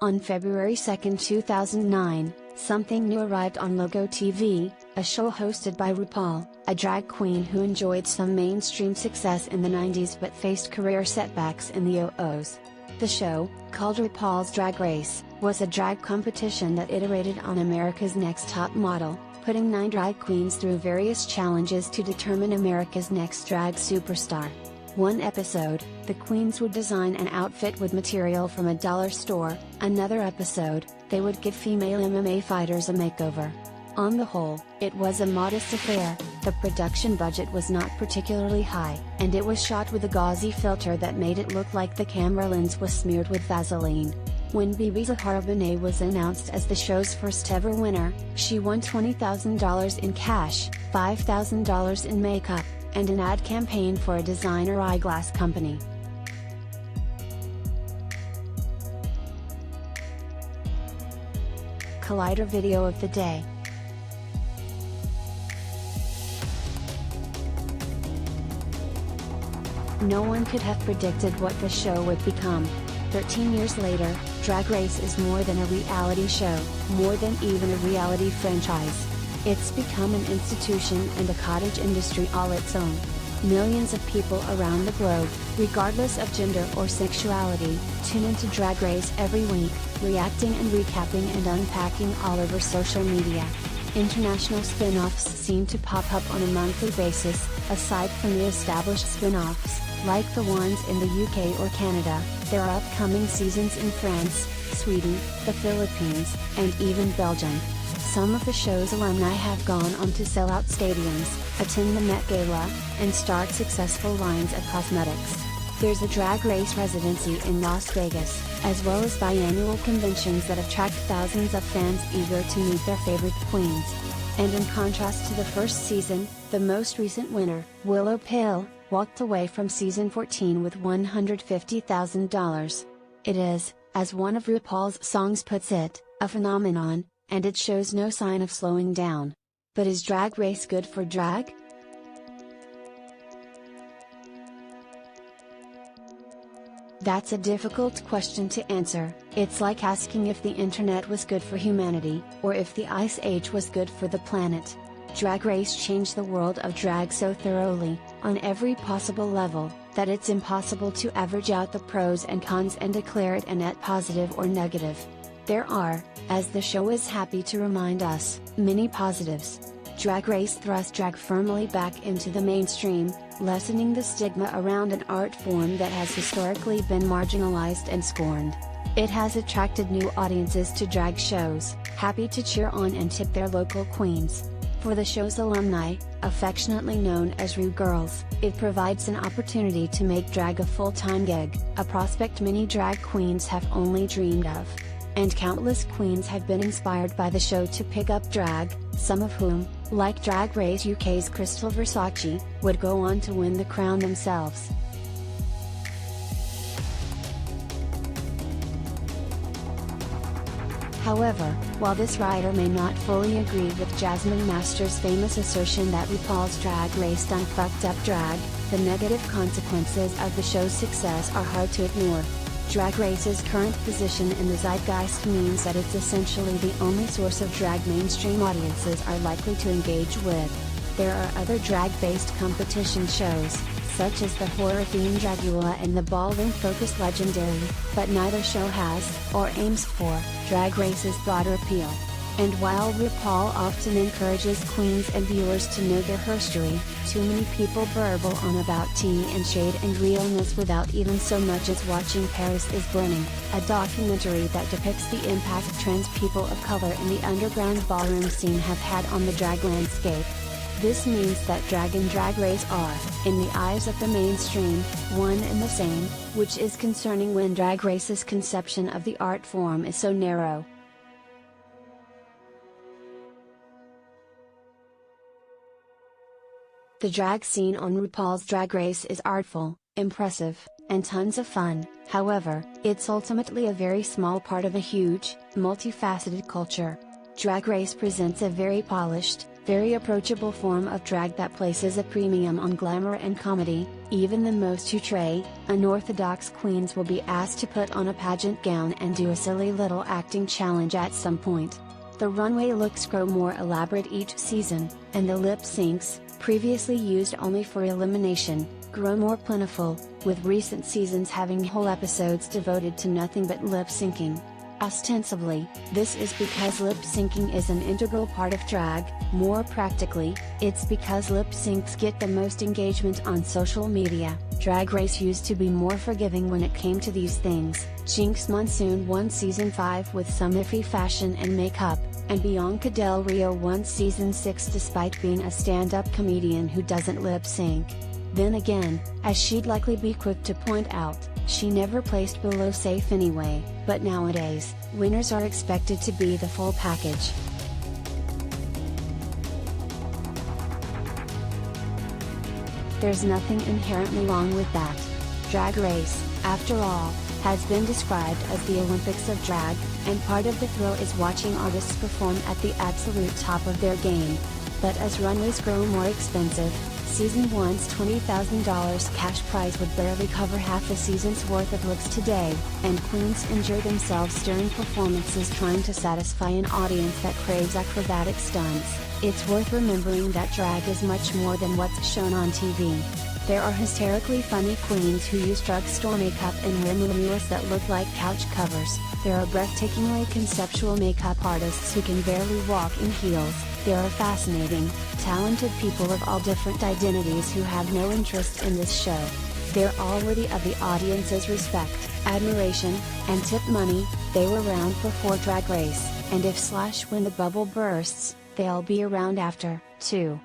On February 2, 2009, something new arrived on Logo TV, a show hosted by RuPaul, a drag queen who enjoyed some mainstream success in the 90s but faced career setbacks in the 00s. The show, called RuPaul's Drag Race, was a drag competition that iterated on America's Next Top Model, putting 9 drag queens through various challenges to determine America's next drag superstar. One episode, the queens would design an outfit with material from a dollar store; another episode, they would give female MMA fighters a makeover. On the whole, it was a modest affair. The production budget was not particularly high, and it was shot with a gauzy filter that made it look like the camera lens was smeared with Vaseline. When Bibi Zahara Benet was announced as the show's first ever winner, she won $20,000 in cash, $5,000 in makeup, and an ad campaign for a designer eyeglass company. Collider video of the day. No one could have predicted what the show would become. 13 years later, Drag Race is more than a reality show, more than even a reality franchise. It's become an institution and a cottage industry all its own. Millions of people around the globe, regardless of gender or sexuality, tune into Drag Race every week, reacting and recapping and unpacking all over social media. International spin-offs seem to pop up on a monthly basis, aside from the established spin-offs, like the ones in the UK or Canada. There are upcoming seasons in France, Sweden, the Philippines, and even Belgium. Some of the show's alumni have gone on to sell out stadiums, attend the Met Gala, and start successful lines of cosmetics. There's a Drag Race residency in Las Vegas, as well as biannual conventions that attract thousands of fans eager to meet their favorite queens. And in contrast to the first season, the most recent winner, Willow Pill, walked away from season 14 with $150,000. It is, as one of RuPaul's songs puts it, a phenomenon, and it shows no sign of slowing down. But is Drag Race good for drag? That's a difficult question to answer. It's like asking if the internet was good for humanity, or if the Ice Age was good for the planet. Drag Race changed the world of drag so thoroughly, on every possible level, that it's impossible to average out the pros and cons and declare it a net positive or negative. There are, as the show is happy to remind us, many positives. Drag Race thrust drag firmly back into the mainstream, lessening the stigma around an art form that has historically been marginalized and scorned. It has attracted new audiences to drag shows, happy to cheer on and tip their local queens. For the show's alumni, affectionately known as Ru Girls, it provides an opportunity to make drag a full-time gig, a prospect many drag queens have only dreamed of. And countless queens have been inspired by the show to pick up drag, some of whom, like Drag Race UK's Crystal Versace, would go on to win the crown themselves. However, while this writer may not fully agree with Jasmine Masters' famous assertion that RuPaul's Drag Race done fucked up drag, the negative consequences of the show's success are hard to ignore. Drag Race's current position in the zeitgeist means that it's essentially the only source of drag mainstream audiences are likely to engage with. There are other drag-based competition shows, such as the horror-themed Dragula and the ballroom-focused Legendary, but neither show has, or aims for, Drag Race's broader appeal. And while RuPaul often encourages queens and viewers to know their history, too many people burble on about tea and shade and realness without even so much as watching Paris is Burning, a documentary that depicts the impact trans people of color in the underground ballroom scene have had on the drag landscape. This means that drag and Drag Race are, in the eyes of the mainstream, one and the same, which is concerning when Drag Race's conception of the art form is so narrow. The drag scene on RuPaul's Drag Race is artful, impressive, and tons of fun. However, it's ultimately a very small part of a huge, multifaceted culture. Drag Race presents a very polished, very approachable form of drag that places a premium on glamour and comedy. Even the most outre, unorthodox queens will be asked to put on a pageant gown and do a silly little acting challenge at some point. The runway looks grow more elaborate each season, and the lip syncs, previously used only for elimination, grow more plentiful, with recent seasons having whole episodes devoted to nothing but lip syncing. Ostensibly, this is because lip syncing is an integral part of drag. More practically, it's because lip syncs get the most engagement on social media. Drag Race used to be more forgiving when it came to these things. Jinx Monsoon won season 5 with some iffy fashion and makeup, and Bianca Del Rio won season 6 despite being a stand-up comedian who doesn't lip sync. Then again, as she'd likely be quick to point out, she never placed below safe anyway. But nowadays, winners are expected to be the full package. There's nothing inherently wrong with that. Drag Race, after all, has been described as the Olympics of drag, and part of the thrill is watching artists perform at the absolute top of their game. But as runways grow more expensive, season 1's $20,000 cash prize would barely cover half a season's worth of looks today, and queens injure themselves during performances trying to satisfy an audience that craves acrobatic stunts. It's worth remembering that drag is much more than what's shown on TV. There are hysterically funny queens who use drugstore makeup and wear mirrors that look like couch covers. There are breathtakingly conceptual makeup artists who can barely walk in heels. There are fascinating, talented people of all different identities who have no interest in this show. They're all worthy of the audience's respect, admiration, and tip money. They were around before Drag Race, and if/when the bubble bursts, they'll be around after, too.